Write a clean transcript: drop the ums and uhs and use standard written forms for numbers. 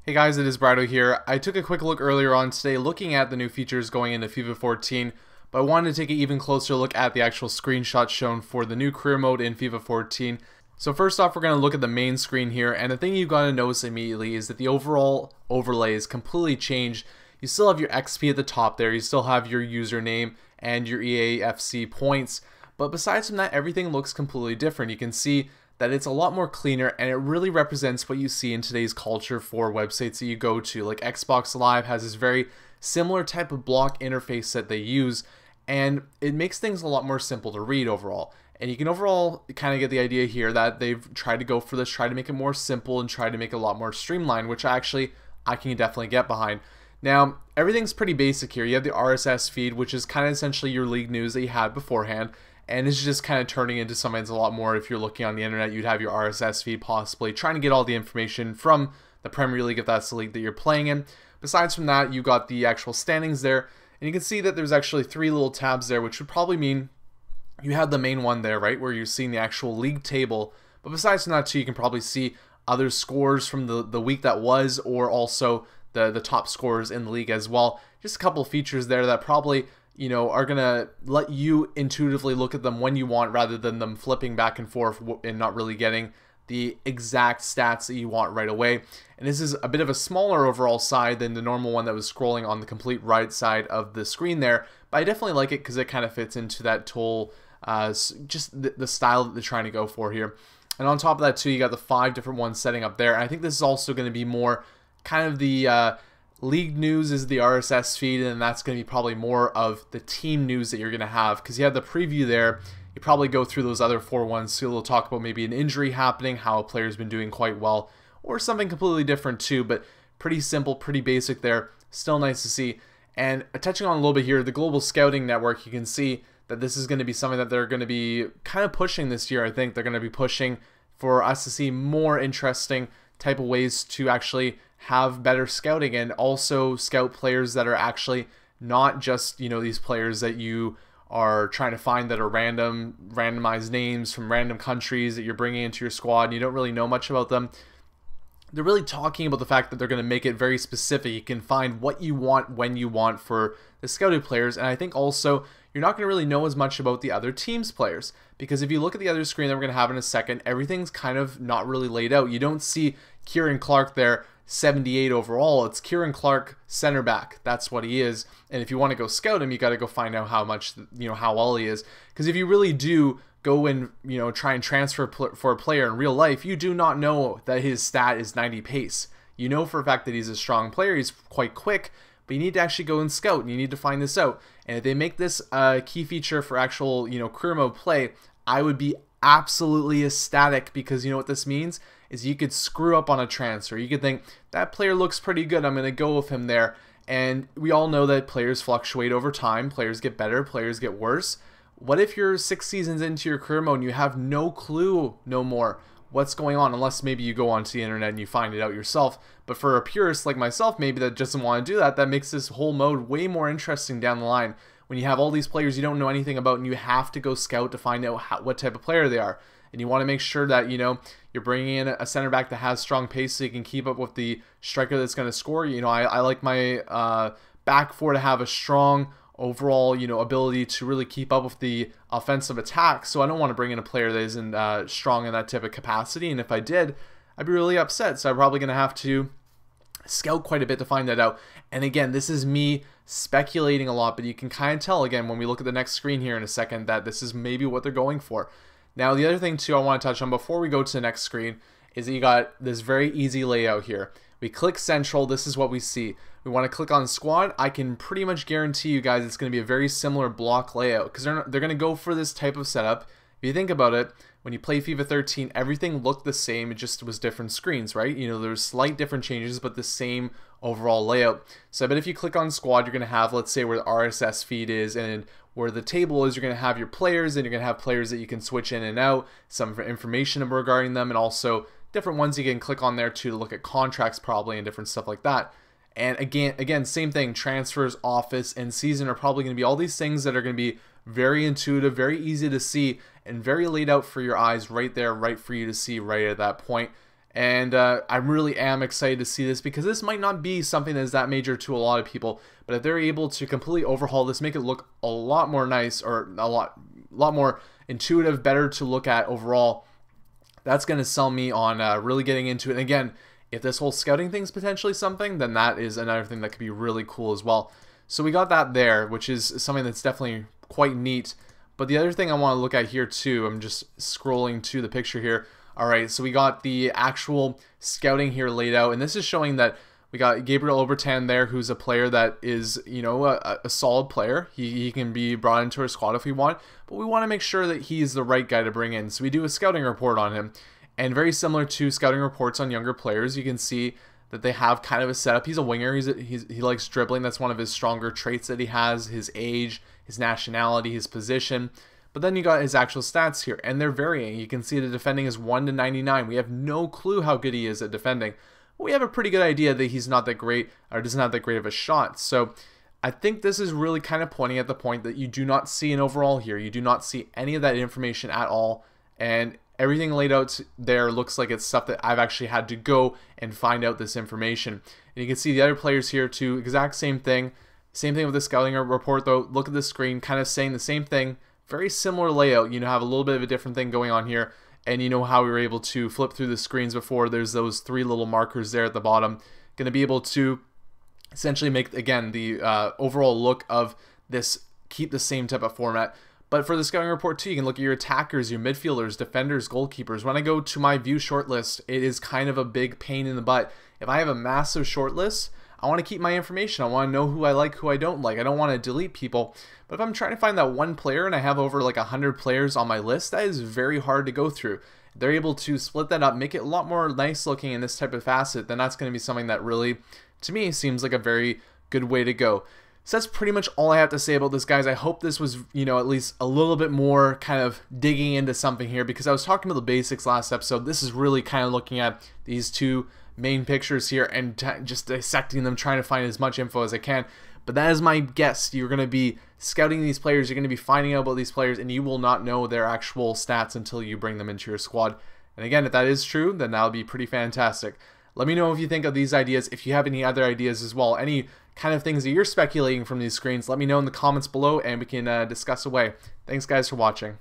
Hey guys, it is Brado here. I took a quick look earlier on today looking at the new features going into FIFA 14, but I wanted to take an even closer look at the actual screenshots shown for the new career mode in FIFA 14. So first off, we're going to look at the main screen here, and the thing you've got to notice immediately is that the overall overlay is completely changed. You still have your XP at the top there, you still have your username and your EAFC points, but besides from that, everything looks completely different. You can see that it's a lot more cleaner, and it really represents what you see in today's culture for websites that you go to. Like Xbox Live has this very similar type of block interface that they use, and it makes things a lot more simple to read overall. And you can overall kind of get the idea here that they've tried to go for this, try to make it more simple and try to make it a lot more streamlined, which I can definitely get behind. Now, everything's pretty basic here. You have the RSS feed, which is kind of essentially your league news that you had beforehand. And it's just kind of turning into something that's a lot more. If you're looking on the internet, you'd have your RSS feed possibly trying to get all the information from the Premier League if that's the league that you're playing in. Besides from that, you got the actual standings there. And you can see that there's actually 3 little tabs there, which would probably mean you have the main one there, right, where you're seeing the actual league table. But besides from that too, you can probably see other scores from the week that was, or also the top scorers in the league as well. Just a couple of features there that probably, you know, are gonna let you intuitively look at them when you want, rather than them flipping back and forth and not really getting the exact stats that you want right away. And this is a bit of a smaller overall side than the normal one that was scrolling on the complete right side of the screen there, but I definitely like it because it kind of fits into that whole just the style that they're trying to go for here. And on top of that too, you got the 5 different ones setting up there, and I think this is also going to be more kind of the league news is the RSS feed, and that's going to be probably more of the team news that you're going to have, because you have the preview there. You probably go through those other 4 ones, so you'll talk about maybe an injury happening, how a player's been doing quite well, or something completely different too, but pretty simple, pretty basic there. Still nice to see. And touching on a little bit here, the Global Scouting Network, you can see that this is going to be something that they're going to be kind of pushing this year. I think they're going to be pushing for us to see more interesting type of ways to actually have better scouting, and also scout players that are actually not just, you know, these players that you are trying to find that are randomized names from random countries that you're bringing into your squad and you don't really know much about them. They're really talking about the fact that they're going to make it very specific. You can find what you want when you want for the scouted players, and I think also you're not going to really know as much about the other team's players, because if you look at the other screen that we're going to have in a second, everything's kind of not really laid out. You don't see Kieran Clark there, 78 overall. It's Kieran Clark, center back. That's what he is. And if you want to go scout him, you got to go find out how much, you know, how well he is. Because if you really do go and, you know, try and transfer for a player in real life, you do not know that his stat is 90 pace. You know for a fact that he's a strong player, he's quite quick, but you need to actually go and scout, and you need to find this out. And if they make this a key feature for actual, you know, career mode play, I would be absolutely ecstatic, because you know what this means is you could screw up on a transfer. You could think, that player looks pretty good, I'm going to go with him there. And we all know that players fluctuate over time. Players get better, players get worse. What if you're 6 seasons into your career mode and you have no clue no more what's going on, unless maybe you go onto the internet and you find it out yourself. But for a purist like myself, maybe that doesn't want to do that, that makes this whole mode way more interesting down the line. When you have all these players you don't know anything about, and you have to go scout to find out what type of player they are. And you want to make sure that, you know, you're bringing in a center back that has strong pace so you can keep up with the striker that's going to score. You know, I like my back four to have a strong overall, you know, ability to really keep up with the offensive attack. So I don't want to bring in a player that isn't strong in that type of capacity. And if I did, I'd be really upset. So I'm probably going to have to scout quite a bit to find that out. And again, this is me speculating a lot, but you can kind of tell, again, when we look at the next screen here in a second, that this is maybe what they're going for. Now, the other thing too I want to touch on before we go to the next screen is that you got this very easy layout here. We click central, this is what we see. We want to click on squad. I can pretty much guarantee you guys it's going to be a very similar block layout, because they're going to go for this type of setup. If you think about it, when you play FIFA 13, everything looked the same, it just was different screens, right? You know, there's slight different changes, but the same overall layout. So I bet if you click on squad, you're going to have, let's say, where the RSS feed is, and where the table is, you're going to have your players, and you're going to have players that you can switch in and out, some information regarding them, and also different ones you can click on there too to look at contracts probably and different stuff like that. And again, same thing, transfers, office, and season are probably going to be all these things that are going to be very intuitive, very easy to see, and very laid out for your eyes right there, right for you to see right at that point. And I really am excited to see this, because this might not be something that is that major to a lot of people, but if they're able to completely overhaul this, make it look a lot more nice, or a lot more intuitive, better to look at overall, that's going to sell me on really getting into it. And again, if this whole scouting thing is potentially something, then that is another thing that could be really cool as well. So we got that there, which is something that's definitely quite neat. But the other thing I want to look at here too, I'm just scrolling to the picture here. Alright, so we got the actual scouting here laid out, and this is showing that we got Gabriel Obertan there, who's a player that is, you know, a solid player. He can be brought into our squad if we want, but we want to make sure that he's the right guy to bring in. So we do a scouting report on him, and very similar to scouting reports on younger players, you can see that they have kind of a setup. He's a winger. He likes dribbling. That's one of his stronger traits that he has. His age, his nationality, his position. But then you got his actual stats here, and they're varying. You can see the defending is 1 to 99. We have no clue how good he is at defending. We have a pretty good idea that he's not that great, or doesn't have that great of a shot. So I think this is really kind of pointing at the point that you do not see an overall here. You do not see any of that information at all, and everything laid out there looks like it's stuff that I've actually had to go and find out this information. And you can see the other players here too, exact same thing. Same thing with the scouting report though. Look at the screen, kind of saying the same thing. Very similar layout. You know, have a little bit of a different thing going on here. And you know how we were able to flip through the screens before. There's those 3 little markers there at the bottom. Going to be able to essentially make, again, the overall look of this, keep the same type of format. But for the scouting report too, you can look at your attackers, your midfielders, defenders, goalkeepers. When I go to my view shortlist, it is kind of a big pain in the butt. If I have a massive shortlist, I want to keep my information. I want to know who I like, who I don't like. I don't want to delete people. But if I'm trying to find that one player and I have over like 100 players on my list, that is very hard to go through. If they're able to split that up, make it a lot more nice looking in this type of facet, then that's going to be something that really, to me, seems like a very good way to go. So that's pretty much all I have to say about this, guys. I hope this was, you know, at least a little bit more kind of digging into something here, because I was talking about the basics last episode. This is really kind of looking at these two main pictures here and just dissecting them, trying to find as much info as I can. But that is my guess. You're going to be scouting these players, you're going to be finding out about these players, and you will not know their actual stats until you bring them into your squad. And again, if that is true, then that'll be pretty fantastic. Let me know if you think of these ideas, if you have any other ideas as well, any kind of things that you're speculating from these screens. Let me know in the comments below and we can discuss away. Thanks guys for watching.